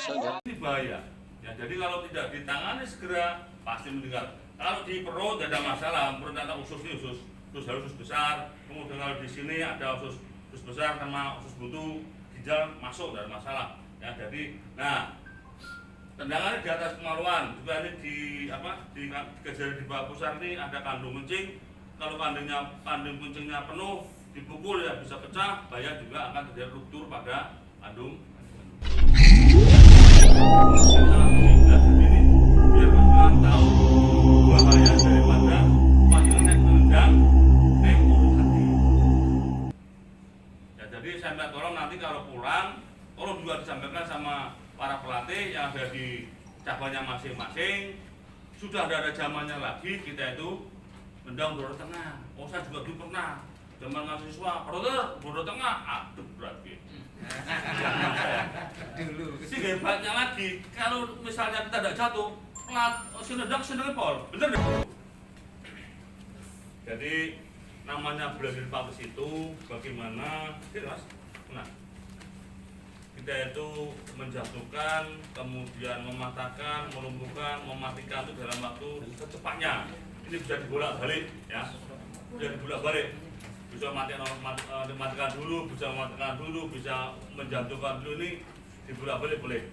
Ini bahaya. Ya, jadi kalau tidak ditangani segera pasti meninggal. Kalau di perut ada masalah, perut ada usus harus usus besar. Kemudian kalau di sini ada usus besar sama usus buntu, ginjal masuk dari masalah. Ya, jadi, nah tendangannya di atas kemaluan juga ini di kejari di bawah pusar ini ada kandung kencing. Kalau kandung kencingnya penuh dipukul ya bisa pecah, bahaya juga akan terjadi ruptur pada kandung. Biar panjenengan tahu bahaya daripada panjenengan menendang ning urut hati. Ya, jadi saya minta tolong nanti kalau pulang, tolong juga disampaikan sama para pelatih yang ada di cabangnya masing-masing. Sudah ada zamannya lagi kita itu nendang bola tengah. Oh, saya juga dulu pernah zaman mahasiswa, bola tengah, aduh berarti. Dulu. Si hebatnya lagi, kalau misalnya kita tidak jatuh, si nendang pol, bener deh. Jadi namanya bela diri praktis itu bagaimana? Mas, nah, kita itu menjatuhkan, kemudian mematahkan, melumpuhkan, mematikan itu dalam waktu secepatnya. Ini bisa dibolak-balik, ya, bisa dibolak-balik. Bisa matikan dulu, bisa mematikan dulu, bisa menjatuhkan dulu, ini dibolak-balik boleh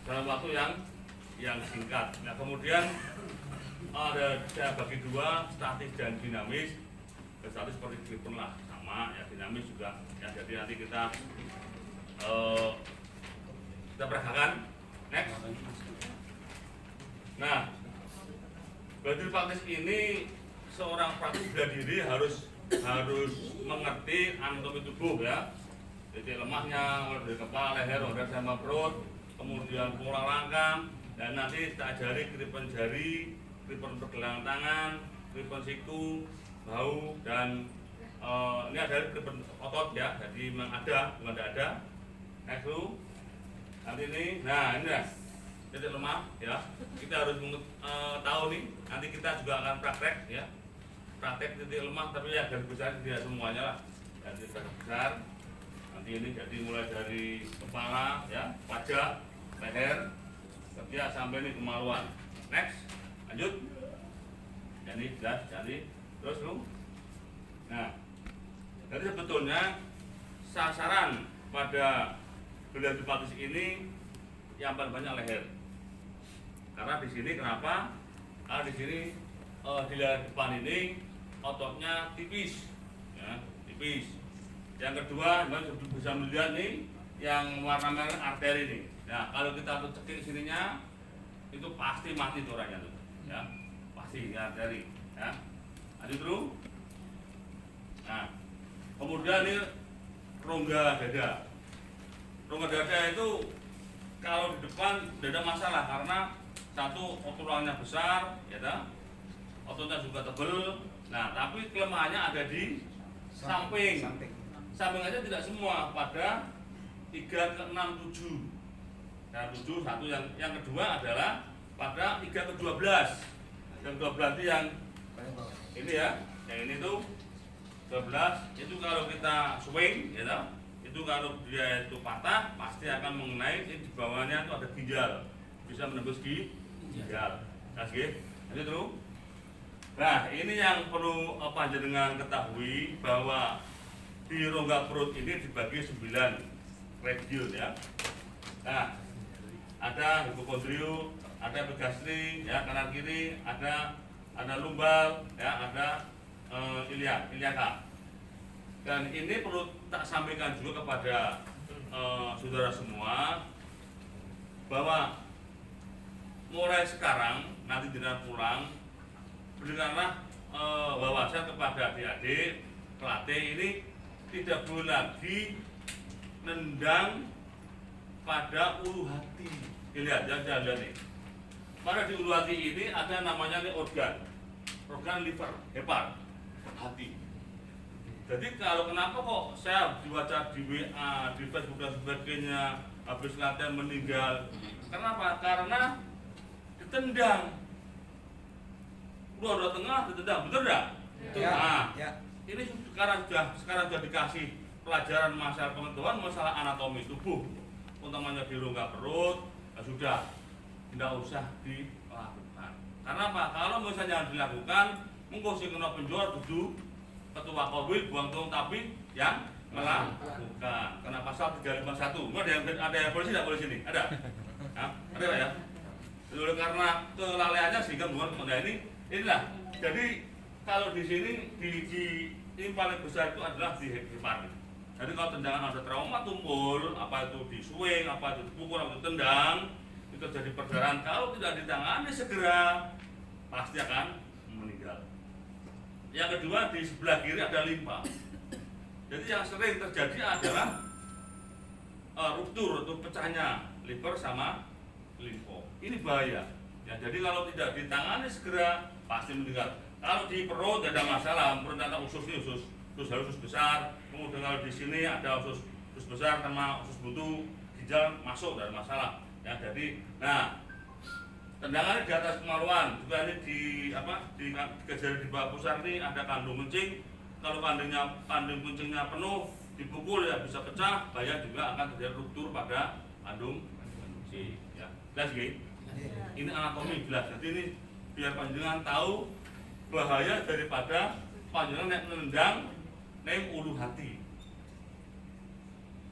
dalam waktu yang singkat. Nah, kemudian ada saya bagi dua, statis dan dinamis. Statis seperti gripper lah, sama ya, dinamis juga ya. Jadi nanti kita peragakan next. Nah, bela diri praktis ini seorang praktis bela diri harus mengerti anatomi tubuh ya. Jadi lemahnya mulai dari kepala, leher, dada sama perut, kemudian pola langkah, dan nanti kita ajari keripan jari, keripan pergelangan tangan, keripan siku, bahu, dan ini ada keripan otot ya. Jadi memang ada, bukan tidak ada. Next dulu. Nanti ini, nah ini ya, titik lemah ya. Kita harus tahu nih. Nanti kita juga akan praktek ya. Praktek titik lemah, tapi ya garis besar tidak semuanya lah. Garis besar. Nanti ini jadi mulai dari kepala ya, wajah, leher, ketiak sampai ini kemaluan. Next, lanjut. Jadi jelas, jadi terus lu. Nah, jadi sebetulnya sasaran pada bela diri praktis ini yang paling banyak leher. Karena di sini kenapa? Karena di sini di leher depan ini ototnya tipis, ya, tipis. Yang kedua, bisa melihat nih yang warna merah arteri ini. Nah, kalau kita tuh cekik sininya, itu pasti mati tuh orangnya tuh, ya, pasti ya, arteri, ya. Lanjut terus. Nah, kemudian ini rongga dada. Rongga dada itu kalau di depan tidak ada masalah karena satu ototnya besar, ya, ototnya juga tebel. Nah, tapi kelemahannya ada di samping. Samping aja tidak semua, pada 3 ke 6, 7. Nah, 7 satu yang kedua adalah pada 3 ke 12. Yang 12 itu yang ini ya, yang ini tuh 12 itu kalau kita swing, ya, itu kalau dia itu patah pasti akan mengenai di bawahnya itu ada ginjal, bisa menembus ginjal. Kasih, lanjut terus. Nah, ini yang perlu panjenengan ketahui bahwa di rongga perut ini dibagi 9 region ya. Nah, ada hipokondrio, ada epigastri ya, kanan kiri, ada lumbal ya, ada iliaka. Dan ini perlu tak sampaikan juga kepada saudara semua bahwa mulai sekarang nanti dengan pulang berikanlah wawasan kepada adik-adik pelatih ini tidak boleh lagi nendang pada ulu hati. Lihat, jangan nih. Pada di ulu hati ini ada namanya nih organ liver, hepar, hati. Jadi kalau kenapa kok saya dibaca di WA, di Facebook dan sebagainya habis latihan meninggal? Kenapa? Karena ditendang. Udah tengah ditendang, betul enggak? Ya. Nah, Ya. ini sekarang sudah dikasih pelajaran masalah pengetahuan masalah anatomi tubuh. utamanya di rongga perut, ya sudah tidak usah dilakukan. Karena apa? Kalau misalnya dilakukan, mengko sing kena penjara dudu ketua Korwil buang tong tapi yang melakukan. Karena pasal 351. Ada yang polisi tidak polisi ini? Ada? Hah? Ada Pak ya? Oleh karena kelalaiannya sehingga membuat inilah. Jadi kalau di sini ini paling besar itu adalah di heparin. Jadi kalau tendangan ada trauma tumpul, apa itu disuing, apa itu dipukul, apa itu tendang, itu jadi perdarahan. Kalau tidak ditangani segera pasti akan meninggal. Yang kedua di sebelah kiri ada limpa. Jadi yang sering terjadi adalah ruptur atau pecahnya liver sama limfo. Ini bahaya. Ya, jadi kalau tidak ditangani segera pasti meninggal. Kalau di perut tidak ada masalah, perut ada usus harus usus besar. Kemudian kalau di sini ada usus besar sama usus buntu, ginjal masuk tidak ada masalah. Ya, jadi, nah tendangan di atas kemaluan juga ini di kejari di bawah pusar ini ada kandung kencing. Kalau kandung kencingnya penuh dipukul ya bisa pecah, bahaya juga akan terjadi ruptur pada kandung kencing. Ya, jelas gini? Ini anatomi jelas. Jadi ini biar panjenengan tahu bahaya daripada panjenengan yang menendang neng ulu hati.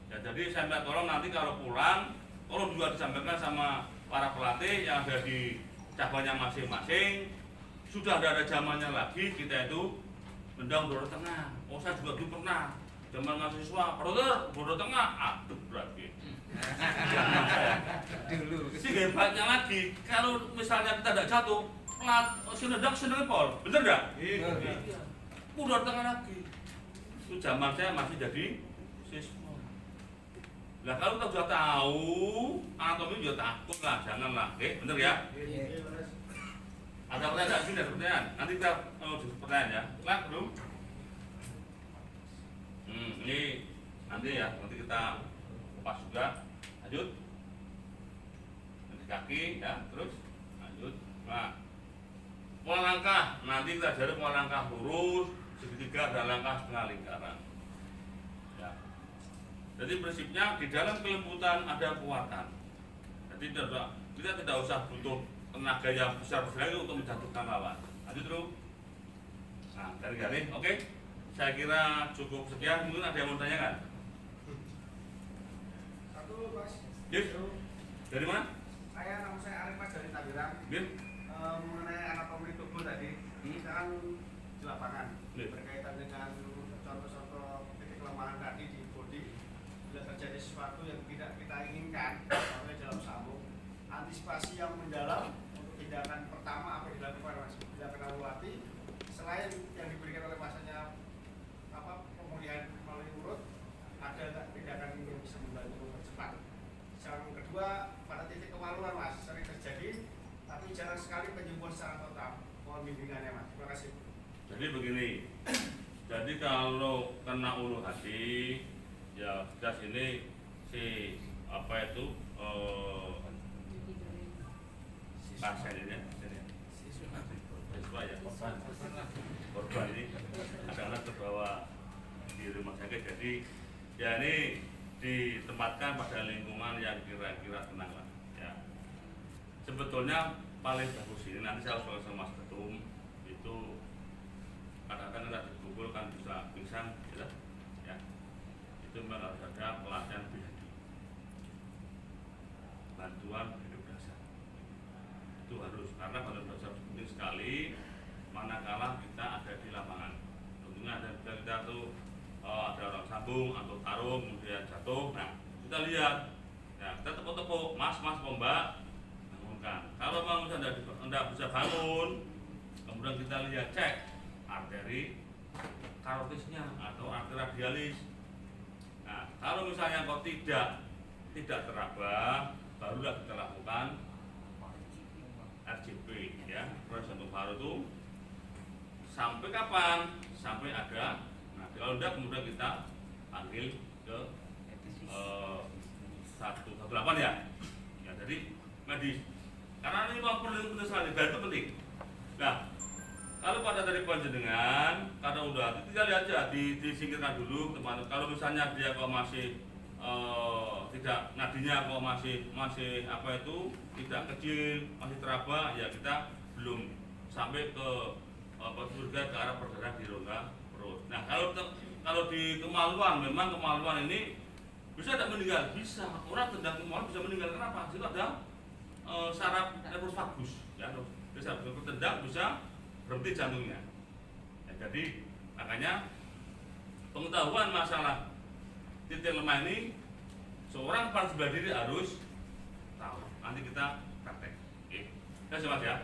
Ya, jadi saya minta tolong nanti kalau pulang, tolong juga disampaikan sama para pelatih yang ada di cabangnya masing-masing. Sudah ada zamannya lagi kita itu nendang bodoh tengah. Oh saya juga dulu pernah zaman mahasiswa, bodoh tengah, aduh berarti. Si hebatnya lagi, kalau misalnya kita tidak jatuh, nendang pol, bener nggak? Iya. Bodoh tengah lagi. Itu zaman saya masih jadi siswa. Nah kalau kita sudah tahu anatomi juga takut lah, janganlah, bener ya? Ada pertanyaan sini, ada pertanyaan. Nanti kita pertanyaan ya. Nah, belum? Ini nanti ya, nanti kita kupas juga. Lanjut. Nanti kaki ya, terus lanjut. Nah, pola langkah. Nanti kita ajarin pola langkah lurus, segitiga dan langkah setengah lingkaran. Ya. Jadi prinsipnya di dalam kelembutan ada kekuatan. Jadi kita tidak usah butuh tenaga yang besar-besar untuk menjatuhkan lawan. Lanjut terus. Nah, garis-garis, oke. Saya kira cukup sekian. Mungkin ada yang mau tanyakan? Satu Mas. Yes. Dari mana? Nama saya Arif Mas dari Tangerang. Yes. Mengenai anatomi tubuh tadi, kita kan di lapangan berkaitan dengan contoh-contoh titik kelemahan tadi di body. Bila terjadi sesuatu yang tidak kita inginkan, contohnya dalam sambung, antisipasi yang mendalam untuk tindakan pertama apa yang dilakukan Mas? Bila kena ulati, selain yang diberikan oleh masanya pemulihan melalui urut, ada nggak tindakan yang bisa membantu mempercepat? Yang kedua, pada titik kemaluan Mas, sering terjadi, tapi jarang sekali penyembuhan secara total. Mohon bimbingannya Mas. Terima kasih. Jadi begini. Jadi kalau kena ulu hati, ya jelas ini si apa itu pasien ini siswa ya korban ini adalah terbawa di rumah sakit. Jadi ya ini ditempatkan pada lingkungan yang kira-kira tenang lah ya. Sebetulnya paling bagus ini nanti saya harus sama Mas Ketum itu kadang-kadang tidak dipukul kan bisa pingsan gitu ya. Itu memang harus ada pelatihan BHD, bantuan hidup dasar. Itu harus, karena bantuan dasar penting sekali manakala kita ada di lapangan. Tentunya ada kita tuh ada orang sambung atau tarung kemudian jatuh. Nah kita lihat ya, kita tepuk-tepuk, mas mbak bangunkan. Kalau memang tidak bisa bangun, kemudian kita lihat cek arteri karotisnya atau arteri radialis. Nah kalau misalnya kok tidak teraba, barulah kita lakukan RJP ya, proses jantung paru itu sampai kapan? Sampai ada. Nah kalau tidak kemudian kita panggil ke 118 ya. Ya jadi medis. Karena ini memang penting sekali, itu penting. Nah kalau pada dari panjenengan, karena udah kita lihat aja disingkirkan dulu teman. Kalau misalnya dia kok masih tidak nadinya kok masih apa itu tidak kecil, masih teraba, ya kita belum sampai ke surga ke arah berdarah di rongga perut. Nah kalau di kemaluan, memang kemaluan ini bisa tidak meninggal, bisa orang tendang kemaluan bisa meninggal. Kenapa? Itu ada saraf nervus vagus, ya, bisa tendang bisa berhenti jantungnya. Ya, jadi makanya pengetahuan masalah titik lemah ini seorang para sebelah diri harus tahu. Nanti kita praktek. Oke. Ya Mas ya.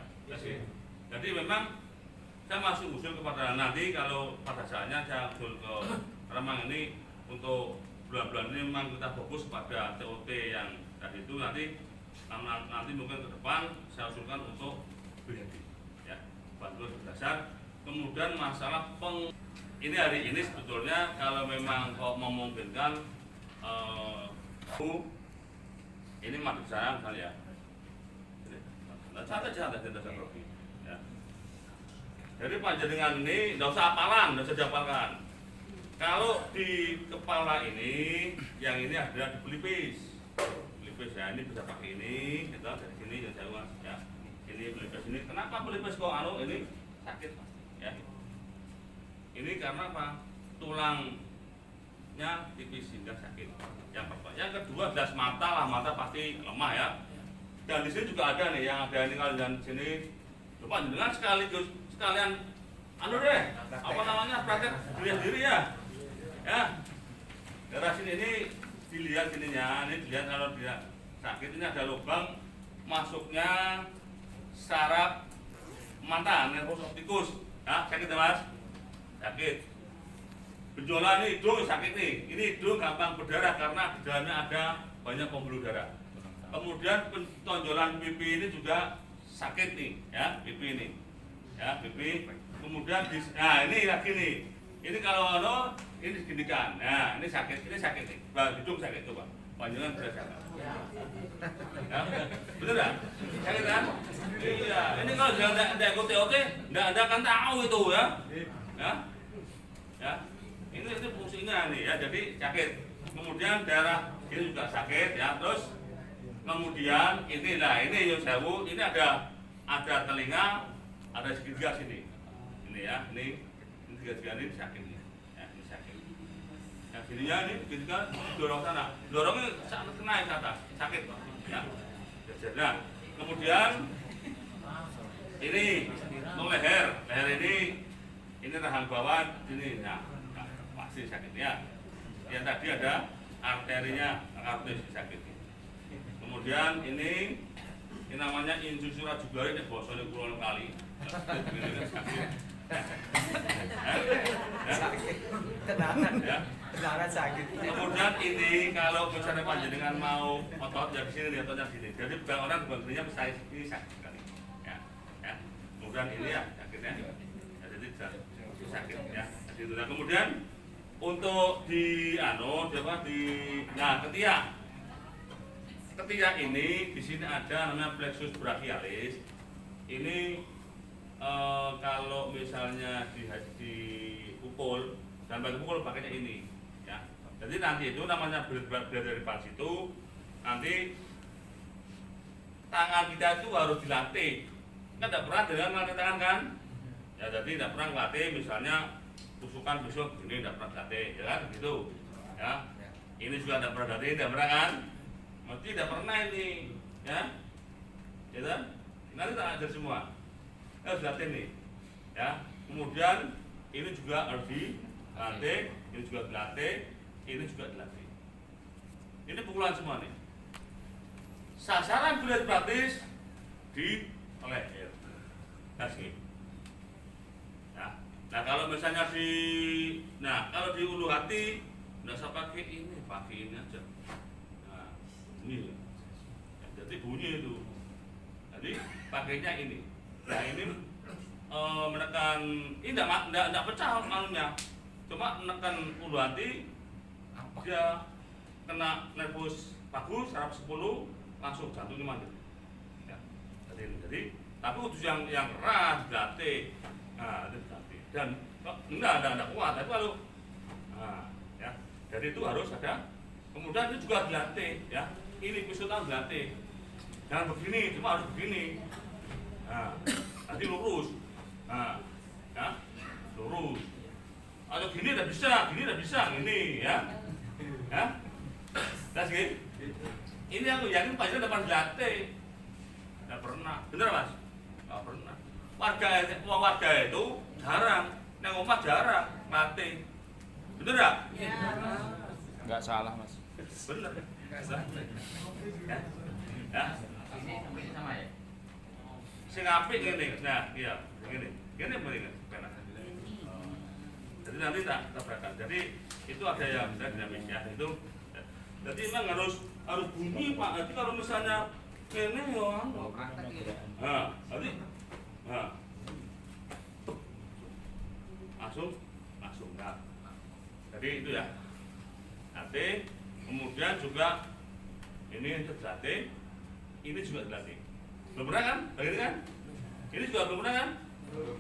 Jadi memang saya masih usul kepada nanti kalau pada saatnya saya usul ke Remang ini untuk bulan-bulan ini memang kita fokus pada TOT yang tadi itu, nanti mungkin ke depan saya usulkan untuk BHD ya, bantuan berdasar. Kemudian masalah ini hari ini sebetulnya kalau memang kok memungkinkan ini madep saya misalnya ya. Santai ya. Jadi panjenengan ini tidak usah hafalan, tidak usah dihafalkan. Kalau di kepala ini, yang ini ada di pelipis. Pelipis ya, ini bisa pakai ini, kita dari sini yang jauh ya. Ini pelipis ini. Kenapa pelipis kok ini sakit ya? Ini karena apa? Tulangnya tipis sehingga sakit. Yang pertama. Yang kedua jelas mata lah, mata pasti lemah ya. Dan di sini juga ada nih, yang ada ini kalau di sini. Coba dengan sekalian deh, apa namanya, praktek dilihat diri ya. Ya. Daerah sini ini dilihat sininya, ini dilihat kalau dia sakit ini ada lubang masuknya saraf mata, nervus opticus. Ya, sakit ya Mas? Sakit. Benjolan ini hidung sakit nih. Ini hidung gampang berdarah karena di dalamnya ada banyak pembuluh darah. Kemudian tonjolan pipi ini juga sakit nih, ya, pipi ini. Ya, pipi. Kemudian nah ini lagi nih. Ini kalau ini seginikan. Nah, ini sakit nih. Hidung sakit coba. Panjangan bisa sakit. Ya, betul kan? Sakit kan? Iya. Ini kalau tidak ikut TOT, tidak ada kan tahu itu ya. Ya. Ya. Ini fungsinya nih ya. Jadi sakit. Kemudian daerah ini juga sakit ya. Terus kemudian inilah ini yang sewu. Ini ada telinga, ada segitiga sini. Ini ya. Ini segitiga ini sakit. Yang sininya ini ketika dorong sana, dorongnya naik ke atas, sakit ya. Nah, kemudian ini leher ini rahang bawah ini, nah pasti sakit ya. Yang tadi ada arterinya, arteris sakit. Kemudian ini namanya insusura jugulare, ini bosone kulon kali. Sakit. Kemudian ini kalau misalnya panjenengan mau otot ya di sini, ototnya sini. Jadi orang bantunya bisa ini sakit sekali. Ya. Kemudian ini ya sakitnya. Ya, jadi sakit ya. Jadi itu. Nah, kemudian untuk ketiak ini di sini ada namanya plexus brachialis. Ini kalau misalnya dipukul dan bagi pukul pakainya ini ya. Jadi nanti itu namanya belajar dari pas itu nanti tangan kita itu harus dilatih. Kita tidak pernah dengan melatih tangan kan? Ya jadi tidak pernah melatih misalnya tusukan besok ini tidak pernah dilatih ya kan gitu. Ya. Ini juga tidak pernah dilatih, tidak pernah kan? Mesti tidak pernah ini ya. Ya kan? Nanti tak ajar semua. Harus dilatih nih. Ya. Kemudian ini juga harus dilatih, ini juga dilatih, ini juga dilatih. Ini pukulan semua nih. Sasaran kulit praktis di leher. Kasih. Ya. Nah kalau misalnya kalau di ulu hati nggak usah pakai ini aja. Nah ini. Ya, jadi bunyi itu. Jadi pakainya ini. Nah ini menekan, ini tidak pecah malunya, cuma menekan ulu hati, dia kena nervus vagus, saraf 10, langsung jantungnya mandiri. Ya, jadi tapi khusus yang keras, dilatih, nah itu dilatih, dan enggak kuat, tapi kalau, nah, ya, jadi itu harus ada Kemudian itu juga dilatih, ya. Ini pisotan dilatih. Jangan begini, cuma harus begini. Nah, nanti lurus. Nah, ya, lurus. Atau gini udah bisa, gini ya. Ya. Nah, sih. Ini aku yakin Pak Ira dapat dilatih. Tidak pernah, bener Mas? Tidak pernah. Warga itu jarang, yang rumah jarang mati. Bener nggak? Iya. Nggak salah Mas. Bener. Ya. Ya. Ini sama ya? Sing apik ngene. Nah, iya, ngene. Ngene mendingan penak. Jadi nanti tak tabrakan. Jadi itu ada yang bisa dinamis ya. Itu. Jadi memang harus bunyi Pak. Jadi kalau misalnya ngene yo anu. Nah, nanti nah. Langsung nah. Jadi itu ya. Nanti kemudian juga ini terlatih, ini juga dilatih. Belum pernah kan? Begini kan? Ini juga belum pernah kan?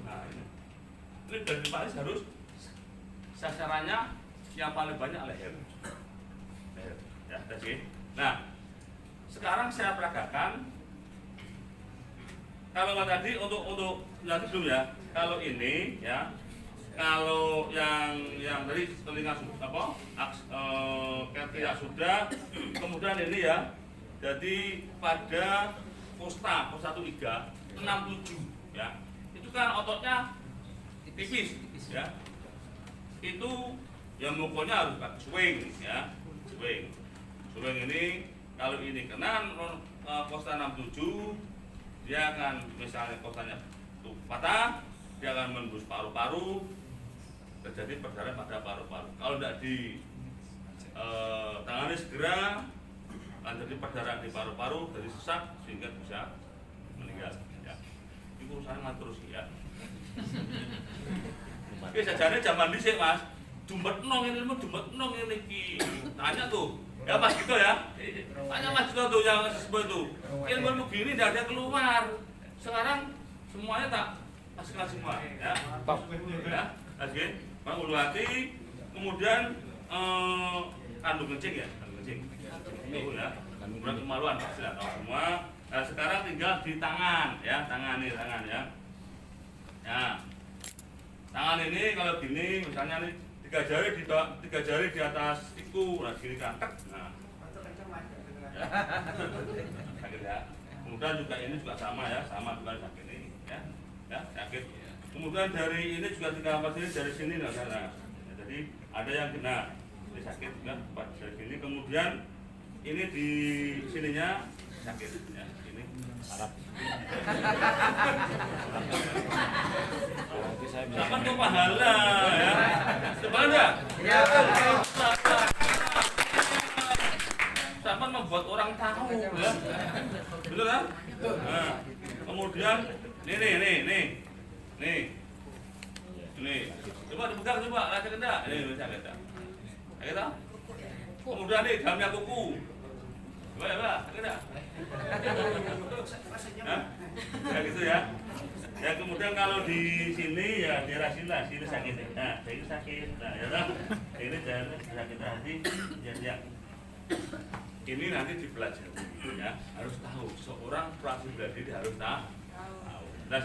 Nah ini dari Paris harus sasarannya yang paling banyak leher. Ya, tadi. Nah, sekarang saya peragakan. Kalau tadi untuk nanti belum ya. Kalau ini ya. Kalau yang tadi telinga apa kaki sudah, kemudian ini ya, jadi pada posta 13 67 ya, itu kan ototnya tipis ya, itu yang pokoknya harus swing ya, swing ini kalau ini kena posta 67 dia akan misalnya postanya tuh patah, dia akan menembus paru-paru, terjadi perdarahan pada paru-paru. Kalau tidak tangani segera, akan terjadi perdarahan di paru-paru, jadi sesak sehingga bisa meninggal. Ya. Ini urusan ngatur sih ya. Oke, sajane zaman dhisik Mas, jumbet nong ini ki. Tanya tuh, ya Mas gitu ya. Tanya Mas gitu tuh yang sebut itu. Ilmu begini tidak ada keluar. Sekarang semuanya tak paskan semua ya. Ya, oke. Ulu hati, kemudian kandung kencing ya, itu ya, kemudian kemaluan pasti tahu semua. Nah, sekarang tinggal di tangan ya, tangan ya. Nah, tangan ini kalau gini, misalnya nih tiga jari di atas siku, nah gini kan, nah, ya, sakit ya. Kemudian juga ini juga sama ya, juga sakit ini, ya sakit. Kemudian dari ini juga tiga sini dari sini nggak sana. Jadi ada yang kena, ini sakit kan, dari sini. Kemudian ini di sininya sakit, ya ini. Arab. Sama tuh pahala ya. Coba ada? Iya. Sama membuat orang tahu ya. Betul kan? Nah, kemudian nih, coba dipegang coba, rasakan enggak? Ini bisa kita. Kita. Kemudian nih dalamnya kuku. Coba ya, Pak, enggak? Ya gitu ya. Ya kemudian kalau di sini ya daerah sini sakit. Nah, ini sakit. Nah, ya kan? Ini daerah sakit hati. Ya. Ini nanti dipelajari ya. Harus tahu seorang praksi bela diri harus tahu. Nah,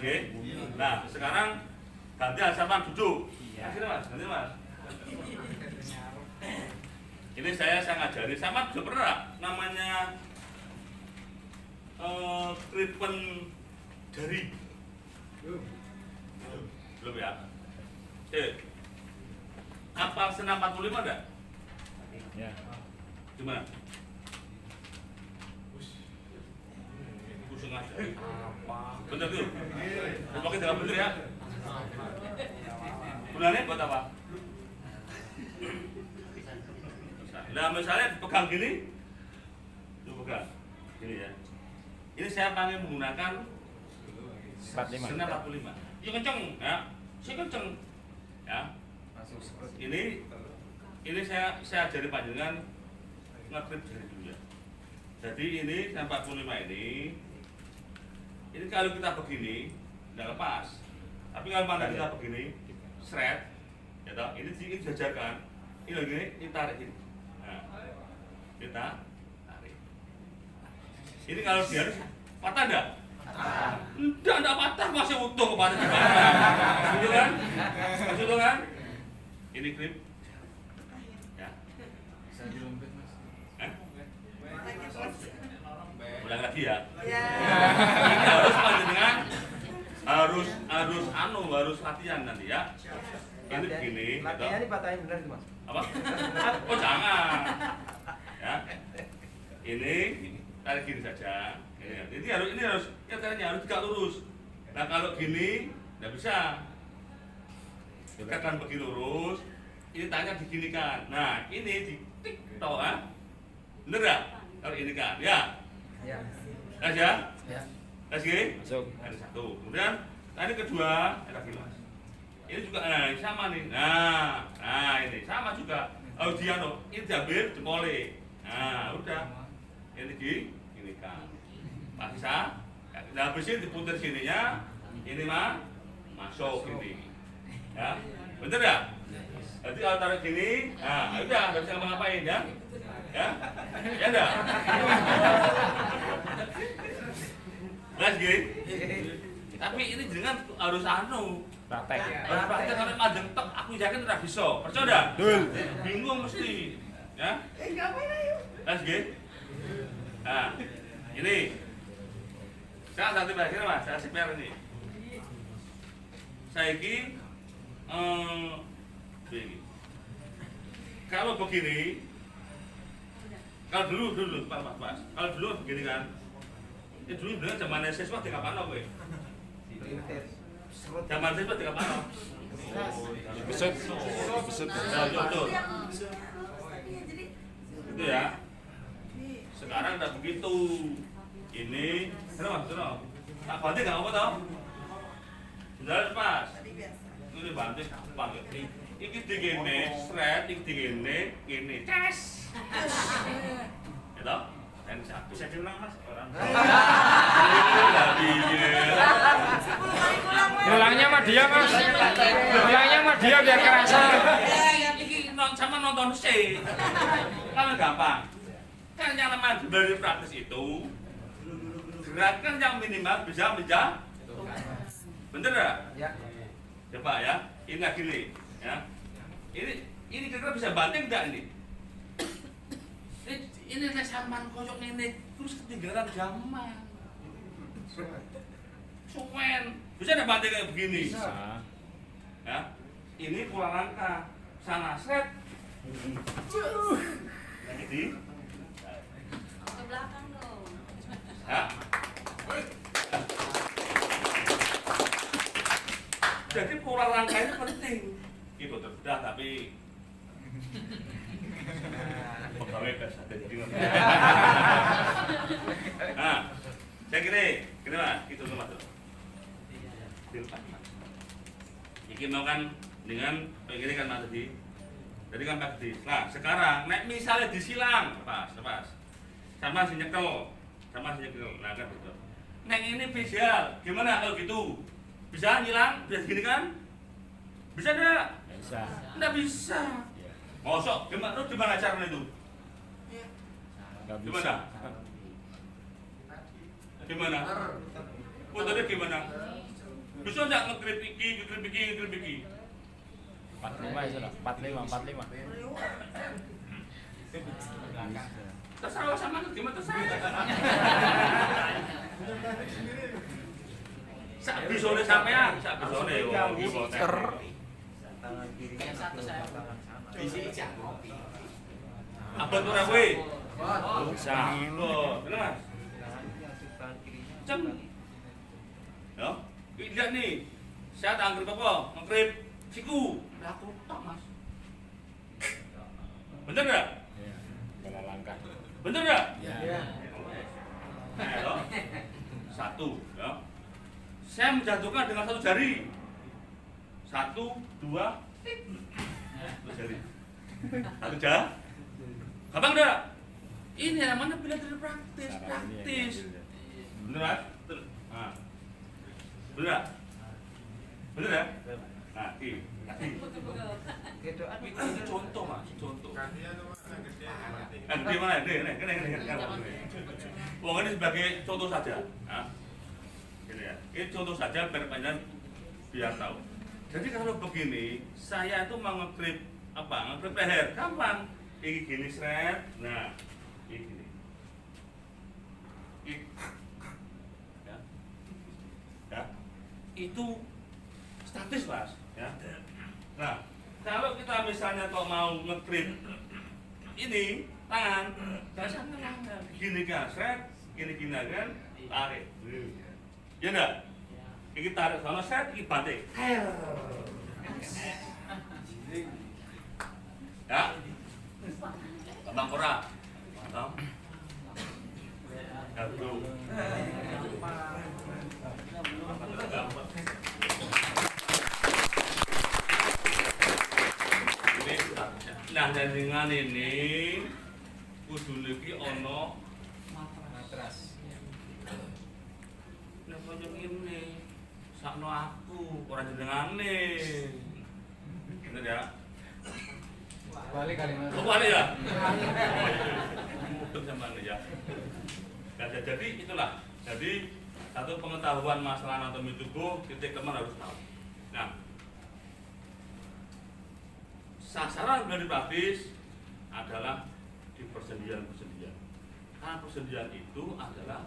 nah, sekarang gantian sama duduk. Sini Mas, ganti Mas. Ini saya ngajari sama juga pernah namanya treatment jari. Belum ya? Apa senam 45 enggak? Ya. Gimana? Pusing aja. Bener tuh? Pakai dengan bener ya? Gunanya buat apa? Nah misalnya dipegang gini, pegang gini ya. Ini saya pengen menggunakan 45. senam 45. Ya kenceng ya, saya kenceng ya. Ini saya ajari panjenengan ngetrip jari dulu ya. Jadi ini senam 45 ini kalau kita begini nggak lepas. Tapi kalau mana kita begini, shred, ya toh, ini dijajarkan. Ini lagi ini tarik ini. Nah, kita tarik. Ini kalau dia patah enggak? Enggak patah, masih utuh kemarin gimana? Gitu kan? Masih utuh kan? Ini grip. Ya. Bisa dilempit mas. Ulang lagi ya. Ya. Ini harus panjenengan harus latihan nanti ya. Ini begini. Latihan ini patahin benar itu mas. Apa? Oh jangan. Ya. Ini tarik gini saja. Ini harus ya caranya harus tegak lurus. Nah kalau gini nggak bisa. Tekan begini lurus. Ini tangannya diginikan. Nah ini ditik toh ah. Bener nggak? Kalau ini kan ya. Ya. Tes ya. Ya. Tes gini. Masuk. Ada satu. Kemudian tadi kedua lagi mas. Ini juga sama nih. Nah ini sama juga. Audiano ini diambil jempolnya. Nah udah. Ini gini kan. Masih bisa. Nah habis ini diputar sininya. Ini mah masuk ini. Ya. Bener ya? Jadi kalau taruh gini, nah udah nggak bisa ngapa-ngapain ya. Ya. Ya enggak? Lagi. Tapi ini dengan harus Praktek. harus praktek kalau madeng tok aku yakin ora bisa. Percaya Betul. bingung mesti. Ya. Ngapain ayo? Lagi. Nah, ini. Saya satu bagian mas, saya seper ini. Saya ini begini. Kalau begini, kalau dulu pas. Kalau dulu begini kan. Ini dulu bener zaman siswa di kapan kowe? Zaman siswa di kapan? Besut. Besut. Nah, betul. Jadi Itu ya. Sekarang udah begitu. Ini, kenapa? Tak banting nggak apa tau? Sudah pas. tadi biasa. Ini banting gampang ya. Iki digene, sret, iki digene, ini tes. Gitu? Dan bisa diulang mas orang. Nggak pikir. 10 kali pulang Mas. Ulangnya mah dia mas. Ulangnya mah dia biar kerasa. Iki sama nonton sih. Kan gampang. Kan yang namanya dari praktis itu gerakan yang minimal bisa menjauh. Bener nggak? Ya. Coba ya, ini lagi nih, ya. Ini kira-kira bisa banting enggak ini? Ini nek sampean koyok ini terus ketinggalan zaman. Suwen. Bisa enggak banting kayak begini? Bisa. Ya. Ini pulang langkah. Sana set. Lagi di. Ke belakang dong. Ya. Jadi pola langkah ini penting. Ibu terbedah tapi pegawai ada jadi. Nah, saya kira mas, itu mas. Dilepas mas. Iki mau kan dengan begini kan mas tadi. Jadi kan pak di. Nah sekarang, nek misalnya disilang, lepas. Sama si nyekel. Nah kan betul. Nek ini visual, gimana kalau gitu? Bisa ngilang? Bisa gini kan? Bisa enggak? Bisa. Enggak bisa. Mosok, gimana caranya itu? Nggak bisa. Gimana? Gimana? Putarnya gimana? Bisa enggak ngegrip iki? 45 itu lah. 45. Terserah sama gimana terserah. Sak bisone sampean, sak bisone yo iki motor. Tangan kirinya Yang satu saya. Isi kopi. Abot ora kowe? Bisa. Loh, bener Mas? Tangan kirinya. Cem. Ya, lihat nih. Saya tak ngrip apa? Ngrip siku. Lah aku tok, Mas. Bener enggak? Iya. Bala langkah. Bener enggak? Ya. Nah, toh. Satu, ya. Saya menjatuhkan dengan satu jari. 1, 2, satu jari. Satu jari. Gampang enggak? Ini namanya belajar praktis. Bener Mas? Bener. Nah. Bener ya? Bener ya? Nah, ini. Ini contoh mas, contoh. Gantian tuh mas, yang gede. Di mana? Wong ini sebagai contoh saja. Nah, ini ya. Ini contoh saja biar tahu. Jadi kalau begini, saya itu mau nge-grip apa? Nge-grip leher, gampang. Ini gini seret. Nah, ini gini. Ya. Ya. Itu statis mas. Ya. Nah, kalau kita misalnya kok mau nge-grip ini tangan, biasanya gini kan, seret, gini kan, tarik. Ya enggak? Ini tarik sana seret, ini banting. Ya? Bang Pora. Mantap. Ya, bro. Nah, dengan ini kudu iki ana matras. Nek koyo ngene, sakno aku ora jenengane. Bener ya? Balik kali mas. Oh, balik ya? Mudeng sampean ya. Nah, jadi itulah. Jadi satu pengetahuan masalah anatomi tubuh titik teman harus tahu. Nah, sasaran dari praktis adalah di persendian-persendian. Karena persendian itu adalah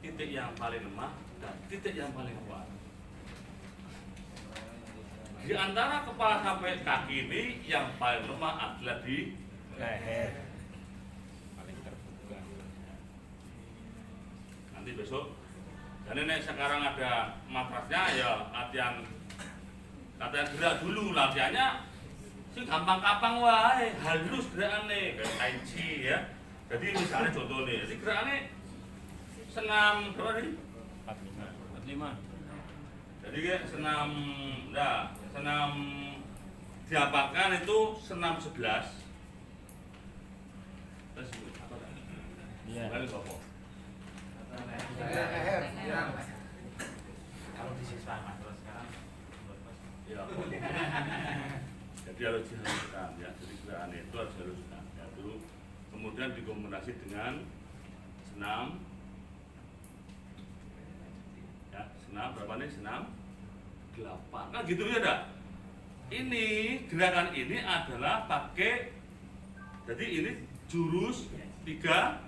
titik yang paling lemah dan titik yang paling kuat. Di antara kepala sampai kaki ini yang paling lemah adalah di Leher. Paling terbuka. nanti besok. Dan ini sekarang ada matrasnya ya latihan gerak dulu, latihannya sih gampang-gampang wae, halus gerakane kayak tai chi ya. Jadi misalnya contoh nih, jadi gerakane senam berapa nih? 45. Jadi kayak senam diapakan itu senam 11. Terus apa kan? Iya. Balik apa? Kalau di siswa mas, kalau sekarang Ya. Jadi harus dihaluskan ya. Jadi gerakan itu harus dihaluskan. Ya, dulu kemudian dikombinasi dengan senam. Ya, senam berapa nih? Senam 8. Nah, gitu ya, dah. Ini gerakan ini adalah pakai, jadi ini jurus 3.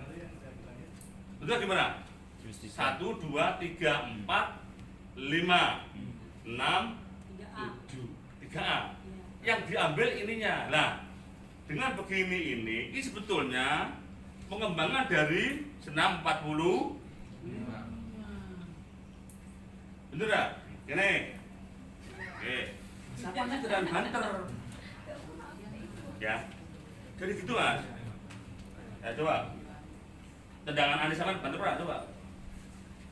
Betul gimana? 1, 2, 3, 4, 5, 6, 7, 3A. Yang diambil ininya. Nah, dengan begini ini sebetulnya pengembangan dari senam 40. Bener gak? Gini. Oke. Samanya dengan banter. Ya. Jadi gitu mas. Ya coba. Tendangan Anies sama banter berapa coba?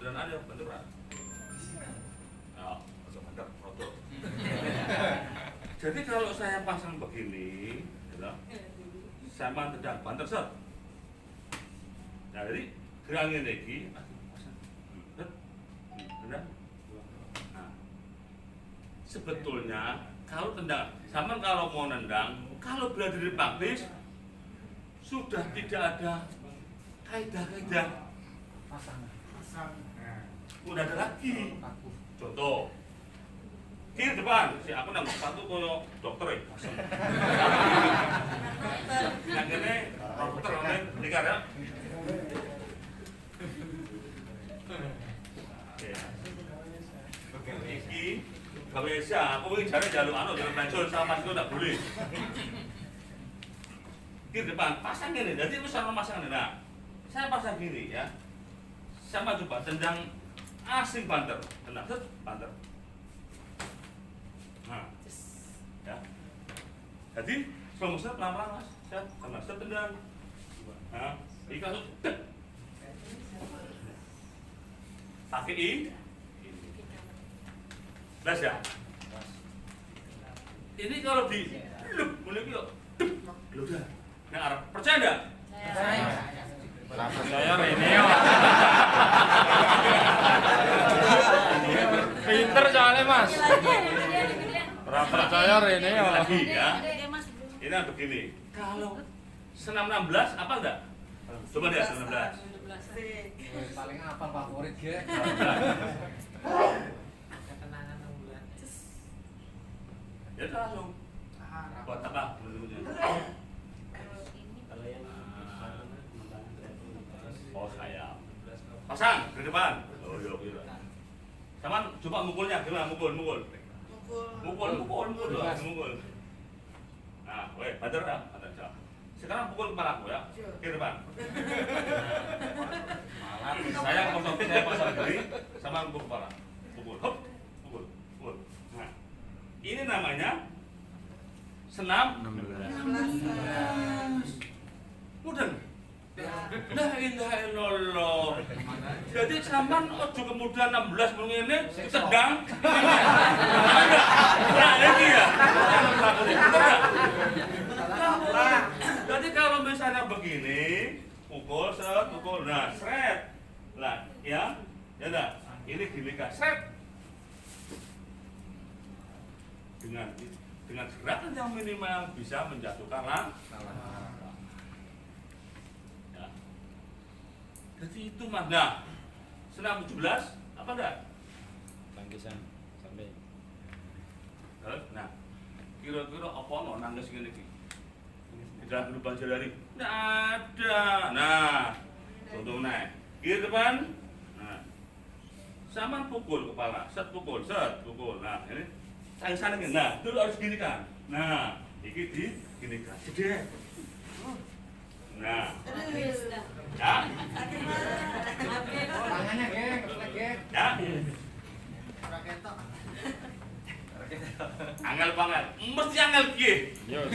Tendangan Anies banter berapa? Oh, banter, roto. Jadi kalau saya pasang begini, gitu, sama tendang banter set. Nah, jadi geraknya lagi, pasang, tendang. Nah, sebetulnya kalau tendang, sama kalau mau nendang, kalau belajar di praktis sudah tidak ada kaidah-kaidah. Udah ada lagi. Contoh. Kiri depan, si aku nang sepatu koyo dokter ya. Yang ini dokter ini nikah ya. Oke. Iki gawe aku iki jare jaluk anu jalan pensiun sama itu enggak boleh. Kiri depan, pasang ini, jadi itu sama pasangan. Nah, saya pasang gini ya. Sama coba tendang asing banter, tendang set banter. Nah, ya. Jadi slow motion pelan-pelan mas, set, sama set tendang. Nah, ini langsung dek. Pakai i. Belas ya. Ini kalau di lup, mulai yuk, dek, udah. Nah, Arab percaya enggak? Saya ini ya. Pinter soalnya mas. Ora percaya senior ini ya. Lagi ya. Adek, Mas. Ini kan begini. Kalau senam 16 apa enggak? Coba deh senam 16. Paling apa favorit ya? Ya udah langsung. Buat apa? Oh saya. Pasang di depan. Oh iya iya. Sama coba mukulnya gimana? Mukul. Nah, weh, badar dah, badar dah. Sekarang pukul kepala aku ya, ke depan. Malah saya konsultif, saya pasang diri sama pukul kepala. Pukul, hop, pukul. Nah, ini namanya senam 16. Mudeng. La ilaha illallah. Jadi sampean ojo kemudian 16 mung ngene ditendang. Nah, ini ya. Jadi kalau misalnya begini, pukul set, pukul. Nah, seret. Lah, ya. Ya enggak? Ini gini Kak, seret. Dengan gerakan yang minimal bisa menjatuhkan jadi itu mah. Nah, senam 17 apa enggak? Tangkisan sampai. Nah, kira-kira apa no nangis ngene iki? Tidak berubah dari enggak ada. Nah, contoh naik. Kiri depan. Nah. Sama pukul kepala, set pukul. Nah, ini sana gini. Nah, dulu harus gini kan. Nah, iki di gini kan. Gede. Nah. Ya. Tangannya geng, Ya. Angel banget. Mesti angel ki. Yos.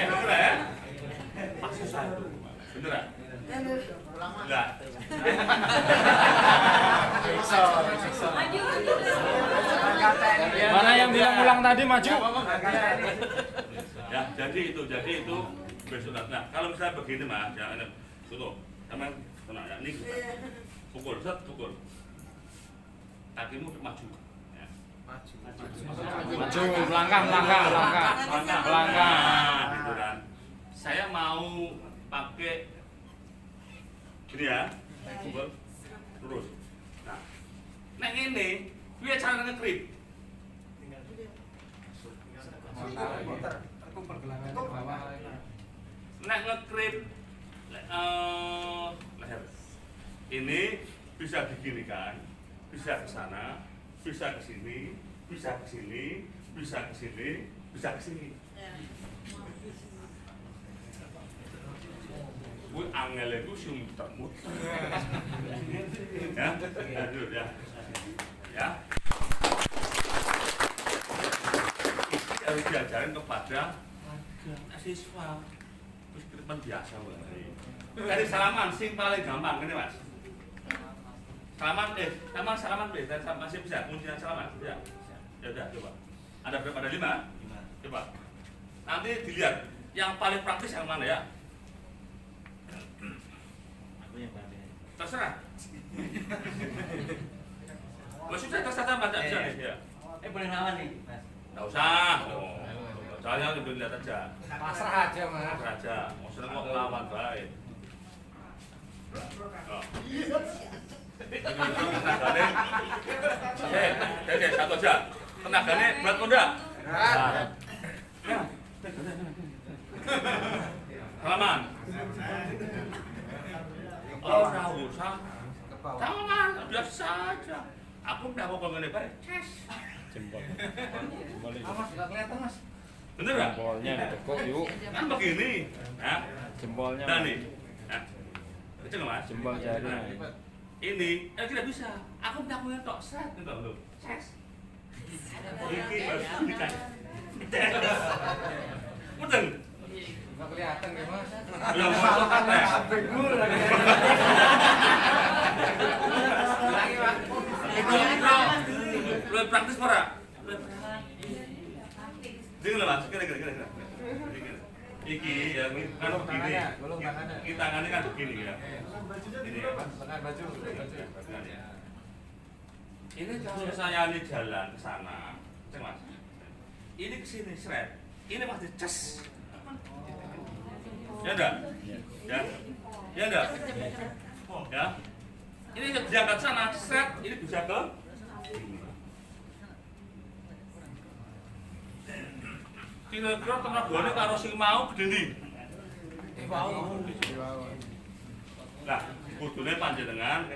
Bener ya? Masih satu. Bener ya? Enggak. Mana yang bilang ulang tadi maju? Ya, jadi itu besok. Nah, kalau misalnya begini Mas, ya ini tutup. Sama tenang ya, ini pukul, pukul. Kakimu maju. Ya. Maju, melangkah. Gitu kan. Saya mau pakai gini ya, pukul terus. Nah, ini, dia cara ngegrip. Nek ngegrip leher. Ini bisa diginikan, bisa ke sana, bisa ke sini, bisa ke sini, bisa ke sini, bisa ke sini. Gue angel itu sih muter-muter. Ya, lanjut ya. Ya. Ini harus diajarin kepada siswa. Terus ke depan biasa banget. Dari salaman sing paling gampang ini Mas. Salaman masih bisa kuncian salaman. Ya. Ya udah coba. Ada berapa? Ada 5? Coba. Nanti dilihat yang paling praktis yang mana ya? Terserah. Sudah terserah baca bisa nih ya. boleh lawan nih, Mas. Enggak usah. Soalnya udah lihat aja. Pasrah aja, Mas. Pasrah aja. Mau seneng kok lawan baik. Tenagane. Satu aja. Tenagane berat muda. Berat. Halaman. Oh, enggak usah. Jangan, biasa saja. Aku udah mau ngene bare. Ces. Jempol. Mas, enggak kelihatan, Mas. Bener enggak? Jempolnya ditekuk yuk. Kan begini. Nah, Jempolnya. nah nih. Nah. Itu enggak, Mas? Jempol jari. Nah, ini tidak bisa. Aku udah punya tok set gitu loh. Ces. Iki Mas. Mudeng. Enggak kelihatan ya, Mas. Belum masuk kan ya? Lagi, Mas. Lu praktis ora? Dengar lah, Mas. Kira. Iki ya kan begini. Kita tangannya kan begini ya. Ini ya. Baju. Ini kalau saya ini jalan ke sana, Cek mas. Ini kesini seret. Ini pasti ces. Ya enggak? Ya. Ya enggak? Ya. Ini diangkat sana, seret. Ini bisa ke sini. Kira-kira tenagane karo sing mau gede ndi? Nah, kudune panjenengan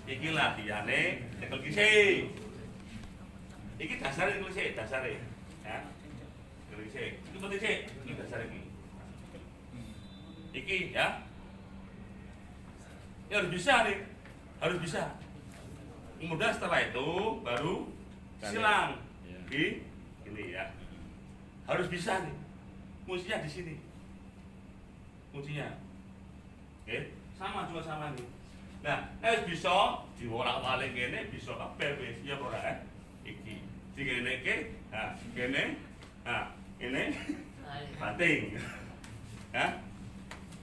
iki latihane tekel gisi. Iki dasare tekel gisi, dasare. Ya. Tekel gisi. Iki penting sih, iki dasar iki. Iki ya. Ya harus bisa nih. Harus bisa. Kemudian setelah itu baru silang. Ini ya. Harus bisa nih. Kuncinya di sini. Kuncinya. Oke, sama juga sama nih. Nah, bisa diwolak-walik ngene bisa kabeh wis ya ora kan? Iki. Digene iki, nah, kene. Nah, ini banting. Ya.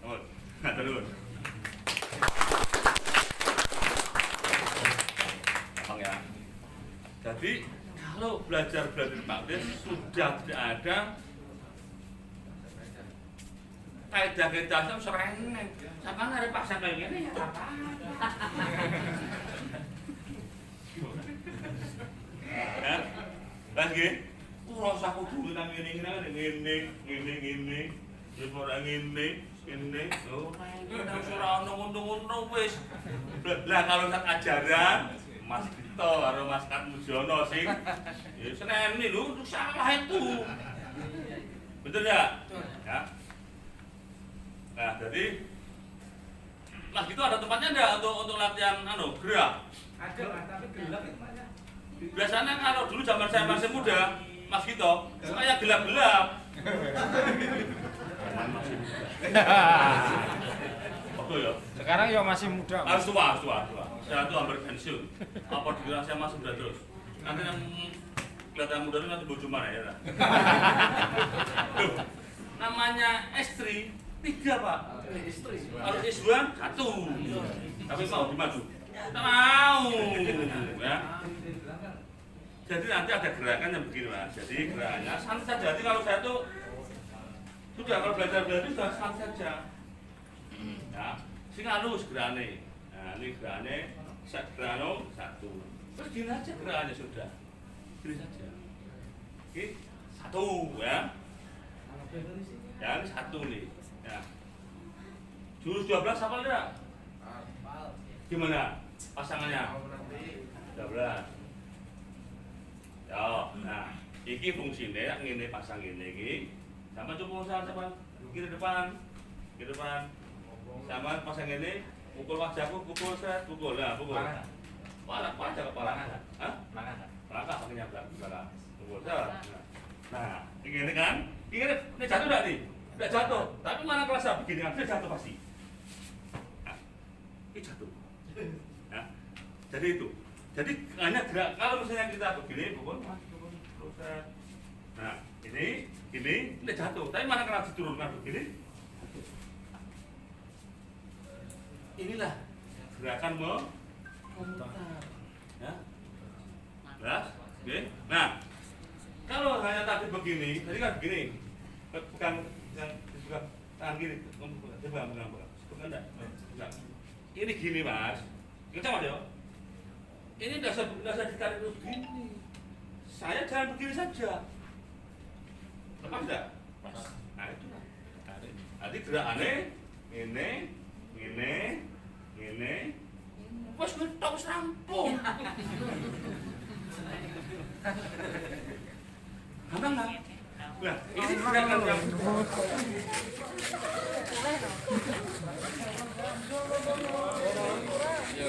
Nah, terus. Gampang ya. Jadi kalau belajar praktis sudah tidak ada kaidah-kaidahnya sereneng. Sampeyan arep paksa kayak gini ya apa? Ya. Lagi. Ora usah kudu nang ngene. Ya ora ngene. Oh, nek ora ono ngono wis. Lah kalau sak ajaran Mas Dito karo Mas Katmujono sing ya seneni lho, salah itu. Betul ya? Ya. Nah, jadi Mas Dito ada tempatnya enggak untuk latihan gerak? Ada, tapi gelap tempatnya. Biasanya kalau dulu zaman saya masih muda, Mas Dito kayak gelap-gelap. Oke ya. Sekarang ya masih muda. Harus tua. Saya tuh hampir pensiun. Apa dikira saya masih muda terus? Nanti yang kelihatan muda itu nanti bojo mana ya? Tuh, namanya istri 3 Pak. Harus S2 1. Tapi mau dimaju. Kita mau ya. Jadi nanti ada gerakan yang begini Mas. Jadi gerakannya santai saja. Jadi kalau saya tuh sudah kalau belajar sudah santai saja. Ya, sing halus gerane. Nah, ini gerane gerakan 1. Terus gini aja gerakannya sudah. Gini saja. Oke, 1 ya. Ya, ini 1 nih. Ya. Jurus 12 apa enggak? Gimana pasangannya? 12. Ya, nah, iki fungsinya ngene pasang ngene iki. Sama coba sama kiri depan. Sama pasang ngene, pukul wajahku, pukul. Nah, pukul. Palak kepala. Hah? Langkah pakai belakang. Pukul. Nah, ini kan? Ini jatuh enggak nih? Enggak jatuh. Tapi mana kerasa begini kan? Dia jatuh pasti. Nah, ini jatuh. Nah, jadi itu. Jadi hanya gerak kalau misalnya kita begini, pukul. Nah, ini jatuh. Tapi mana kena diturunkan begini? Inilah gerakan memutar. Ya. Jelas? Oke. Nah, kalau hanya tadi begini, tadi kan begini. Pegang yang juga tangan kiri. Coba pegang. Pegang enggak? Ini gini, Mas. Kita Mas ya. Ini enggak usah ditarik begini. Saya jalan begini saja. Lepas enggak? Nah, itu. Nanti gerakannya ini. Wes ngetok wis rampung. Gampang enggak? Nah, ini gerakan yang Ya,